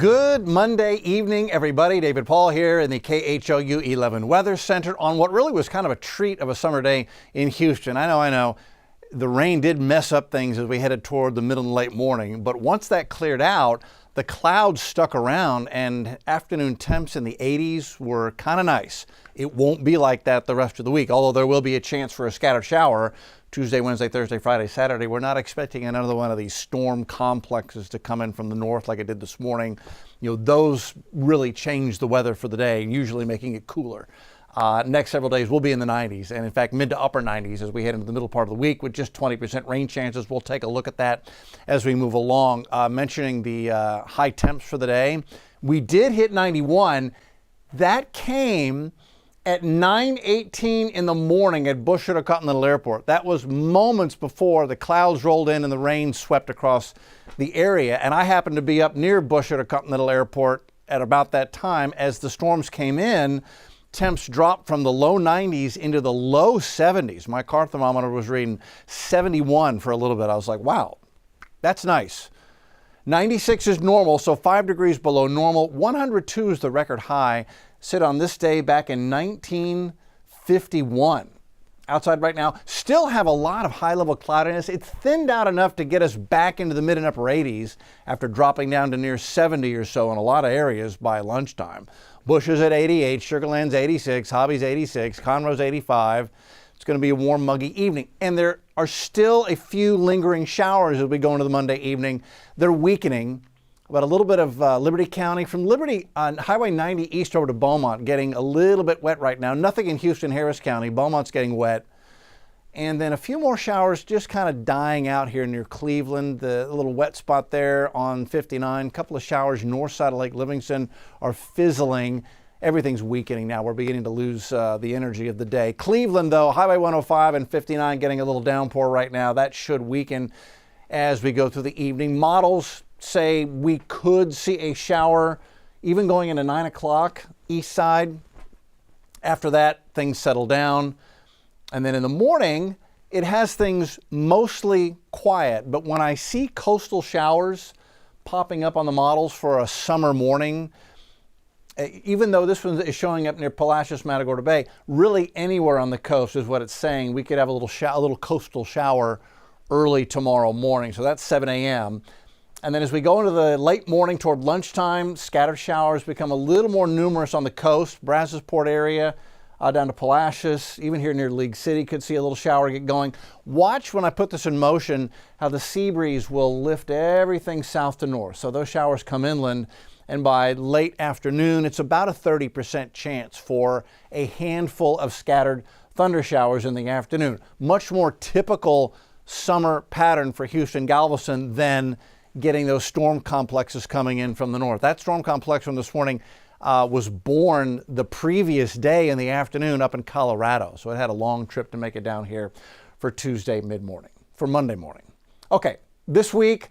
Good Monday evening, everybody. David Paul here in the KHOU 11 Weather Center on what really was kind of a treat of a summer day in Houston. I know. The rain did mess up things as we headed toward the middle and late morning, but once that cleared out, the clouds stuck around and afternoon temps in the 80s were kind of nice. It won't be like that the rest of the week, although there will be a chance for a scattered shower Tuesday, Wednesday, Thursday, Friday, Saturday. We're not expecting another one of these storm complexes to come in from the north like it did this morning. Those really change the weather for the day, usually making it cooler. Next several days we'll be in the 90s, and in fact mid to upper 90s as we head into the middle part of the week with just 20% rain chances. We'll take a look at that as we move along. Mentioning the high temps for the day, we did hit 91. That came at 9:18 in the morning at Bush Continental Airport. That was moments before the clouds rolled in and the rain swept across the area. And I happened to be up near Bush Continental Airport at about that time. As the storms came in, temps dropped from the low 90s into the low 70s. My car thermometer was reading 71 for a little bit. I was like, wow, that's nice. 96 is normal, so 5 degrees below normal. 102 is the record high. Sit on this day back in 1951. Outside right now, still have a lot of high-level cloudiness. It's thinned out enough to get us back into the mid and upper 80s after dropping down to near 70 or so in a lot of areas by lunchtime. Bush is at 88, Sugar Land's 86, Hobby's 86, Conroe's 85. It's going to be a warm, muggy evening. And there are still a few lingering showers as we go into the Monday evening. They're weakening. About a little bit of Liberty County, from Liberty on Highway 90 east over to Beaumont, getting a little bit wet right now. Nothing in Houston, Harris County. Beaumont's getting wet. And then a few more showers just kind of dying out here near Cleveland. The little wet spot there on 59. A couple of showers north side of Lake Livingston are fizzling. Everything's weakening now. We're beginning to lose the energy of the day. Cleveland, though, Highway 105 and 59 getting a little downpour right now. That should weaken as we go through the evening. Models say we could see a shower even going into 9 o'clock east side. After that, things settle down. And then in the morning, it has things mostly quiet. But when I see coastal showers popping up on the models for a summer morning, even though this one is showing up near Palacios, Matagorda Bay, really anywhere on the coast is what it's saying. We could have a little coastal shower early tomorrow morning. So that's 7 a.m. And then as we go into the late morning toward lunchtime, scattered showers become a little more numerous on the coast. Brazosport area, down to Palacios, even here near League City, could see a little shower get going. Watch when I put this in motion how the sea breeze will lift everything south to north. So those showers come inland, and by late afternoon, it's about a 30% chance for a handful of scattered thunder showers in the afternoon. Much more typical summer pattern for Houston, Galveston than getting those storm complexes coming in from the north. That storm complex from this morning was born the previous day in the afternoon up in Colorado. So it had a long trip to make it down here for Tuesday mid-morning, for Monday morning. Okay, this week,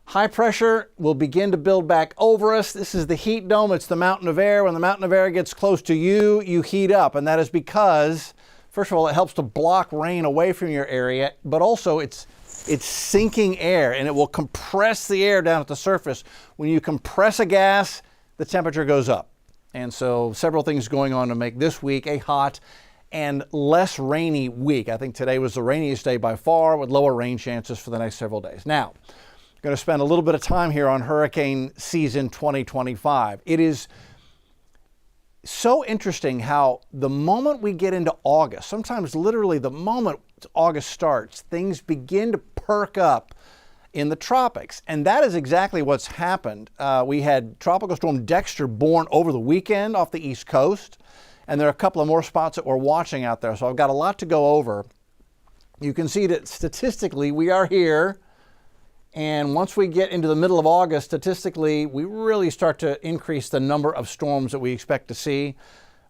high pressure will begin to build back over us. This is the heat dome. It's the mountain of air. When the mountain of air gets close to you, you heat up. And that is because, first of all, it helps to block rain away from your area, but also it's sinking air, and it will compress the air down at the surface. When you compress a gas, the temperature goes up. And so several things going on to make this week a hot and less rainy week. I think today was the rainiest day by far, with lower rain chances for the next several days. Now, I'm going to spend a little bit of time here on hurricane season 2025. It is so interesting how the moment we get into August, sometimes literally the moment August starts, things begin to perk up in the tropics. And that is exactly what's happened. We had Tropical Storm Dexter born over the weekend off the East Coast, and there are a couple of more spots that we're watching out there. So I've got a lot to go over. You can see that statistically we are here, and once we get into the middle of August, statistically, we really start to increase the number of storms that we expect to see.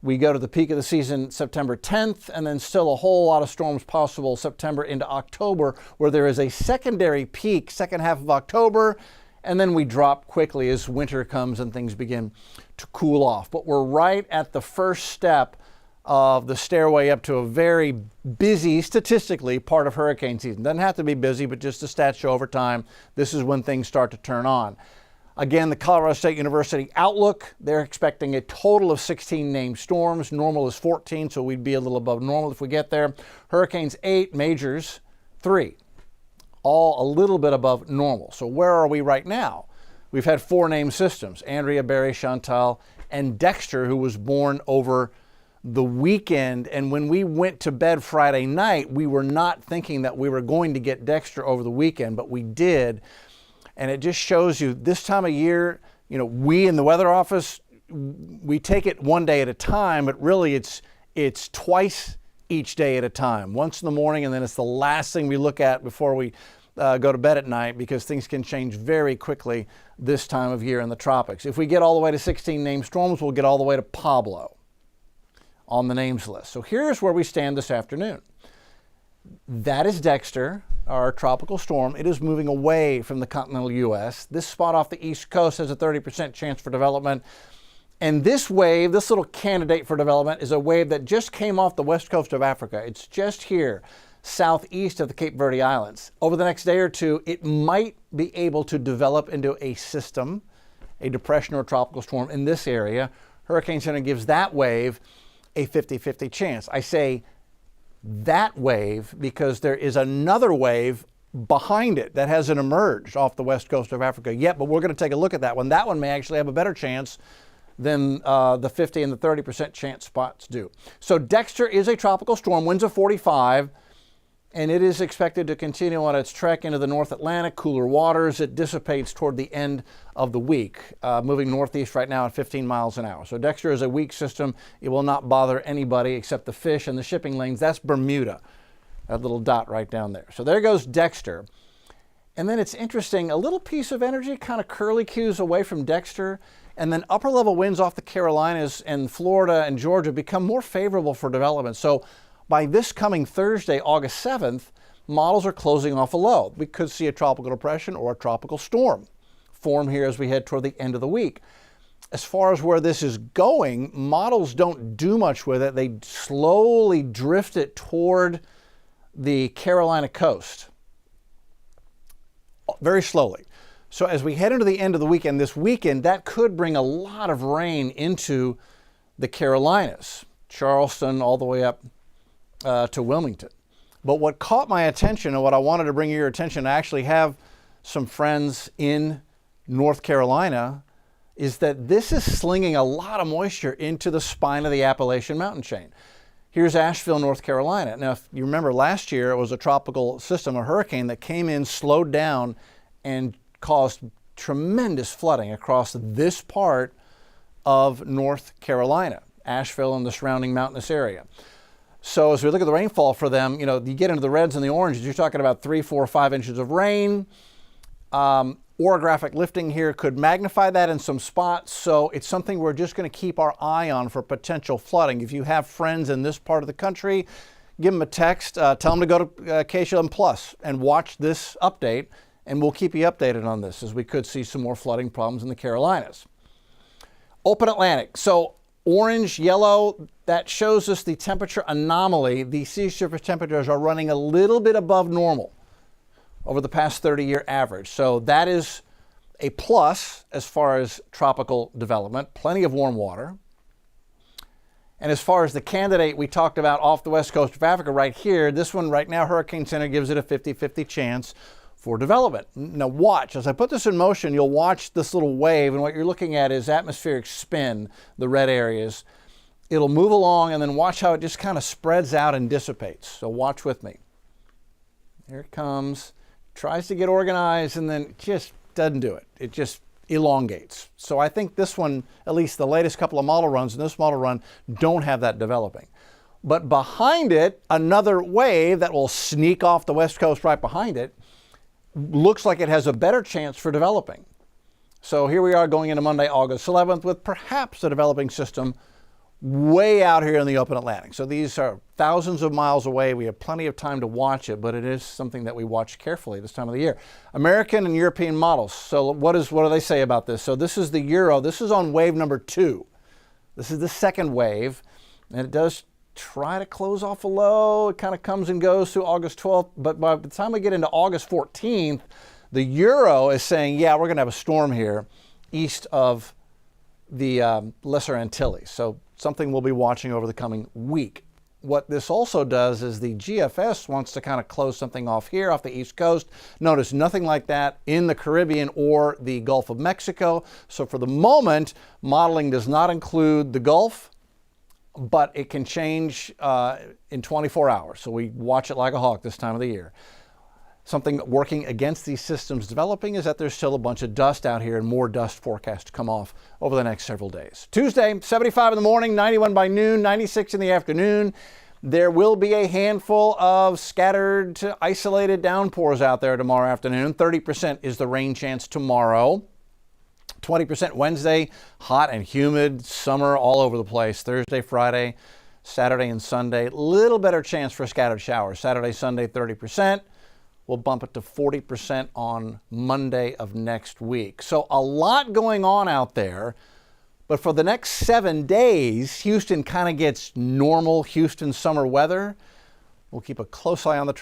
We go to the peak of the season September 10th, and then still a whole lot of storms possible September into October, where there is a secondary peak second half of October, and then we drop quickly as winter comes and things begin to cool off. But we're right at the first step of the stairway up to a very busy, statistically, part of hurricane season. Doesn't have to be busy, but just the stats show over time, this is when things start to turn on. Again, the Colorado State University outlook, they're expecting a total of 16 named storms. Normal is 14, so we'd be a little above normal if we get there. Hurricanes 8, majors 3, all a little bit above normal. So where are we right now? We've had 4 named systems, Andrea, Barry, Chantal, and Dexter, who was born over the weekend. And when we went to bed Friday night, we were not thinking that we were going to get Dexter over the weekend, but we did. And it just shows you this time of year, you know, we in the weather office, we take it one day at a time, but really it's twice each day at a time. Once in the morning, and then it's the last thing we look at before we go to bed at night, because things can change very quickly this time of year in the tropics. If we get all the way to 16 named storms, we'll get all the way to Pablo on the names list. So here's where we stand this afternoon. That is Dexter, our tropical storm. It is moving away from the continental U.S. This spot off the East Coast has a 30% chance for development. And this wave, this little candidate for development, is a wave that just came off the west coast of Africa. It's just here, southeast of the Cape Verde Islands. Over the next day or two, it might be able to develop into a system, a depression or a tropical storm in this area. Hurricane Center gives that wave a 50-50 chance. I say that wave because there is another wave behind it that hasn't emerged off the west coast of Africa yet, but we're going to take a look at that one. That one may actually have a better chance than the 50 and the 30% chance spots do. So Dexter is a tropical storm, winds of 45, and it is expected to continue on its trek into the North Atlantic, cooler waters. It dissipates toward the end of the week, moving northeast right now at 15 miles an hour. So Dexter is a weak system. It will not bother anybody except the fish and the shipping lanes. That's Bermuda, that little dot right down there. So there goes Dexter. And then it's interesting, a little piece of energy kind of curlicues away from Dexter, and then upper level winds off the Carolinas and Florida and Georgia become more favorable for development. So by this coming Thursday, August 7th, models are closing off a low. We could see a tropical depression or a tropical storm form here as we head toward the end of the week. As far as where this is going, models don't do much with it. They slowly drift it toward the Carolina coast, very slowly. So as we head into the end of the weekend, this weekend, that could bring a lot of rain into the Carolinas, Charleston all the way up to Wilmington. But what caught my attention and what I wanted to bring your attention, I actually have some friends in North Carolina, is that this is slinging a lot of moisture into the spine of the Appalachian mountain chain. Here's Asheville, North Carolina. Now, if you remember last year, it was a tropical system, a hurricane that came in, slowed down, and caused tremendous flooding across this part of North Carolina, Asheville and the surrounding mountainous area. So as we look at the rainfall for them, you know, you get into the reds and the oranges, you're talking about 3, 4, 5 inches of rain. Orographic lifting here could magnify that in some spots. So it's something we're just going to keep our eye on for potential flooding. If you have friends in this part of the country, give them a text, tell them to go to KHOU Plus and watch this update, and we'll keep you updated on this, as we could see some more flooding problems in the Carolinas. Open Atlantic. So orange, yellow, that shows us the temperature anomaly. The sea surface temperatures are running a little bit above normal over the past 30-year average. So that is a plus as far as tropical development, plenty of warm water. And as far as the candidate we talked about off the west coast of Africa right here, this one right now, Hurricane Center gives it a 50-50 chance for development. Now watch, as I put this in motion, you'll watch this little wave, and what you're looking at is atmospheric spin, the red areas. It'll move along, and then watch how it just kind of spreads out and dissipates. So watch with me. Here it comes, tries to get organized, and then just doesn't do it. It just elongates. So I think this one, at least the latest couple of model runs and this model run, don't have that developing. But behind it, another wave that will sneak off the west coast right behind it, looks like it has a better chance for developing. So here we are going into Monday, August 11th, with perhaps a developing system way out here in the open Atlantic. So these are thousands of miles away. We have plenty of time to watch it, but it is something that we watch carefully this time of the year. American and European models. So what do they say about this? So this is the Euro. This is on wave number 2. This is the second wave, and it does try to close off a low. It kind of comes and goes through August 12th, but by the time we get into August 14th, The Euro is saying, yeah, we're going to have a storm here east of the Lesser Antilles. So something we'll be watching over the coming week. What this also does is the GFS wants to kind of close something off here off the East Coast. Notice nothing like that in the Caribbean or the Gulf of Mexico. So for the moment, modeling does not include the Gulf, but it can change in 24 hours. So we watch it like a hawk this time of the year. Something working against these systems developing is that there's still a bunch of dust out here and more dust forecast to come off over the next several days. Tuesday, 75 in the morning, 91 by noon, 96 in the afternoon. There will be a handful of scattered to isolated downpours out there tomorrow afternoon. 30% is the rain chance tomorrow. 20% Wednesday, hot and humid, summer all over the place. Thursday, Friday, Saturday, and Sunday, little better chance for scattered showers. Saturday, Sunday, 30%. We'll bump it to 40% on Monday of next week. So a lot going on out there, but for the next 7 days, Houston kind of gets normal Houston summer weather. We'll keep a close eye on the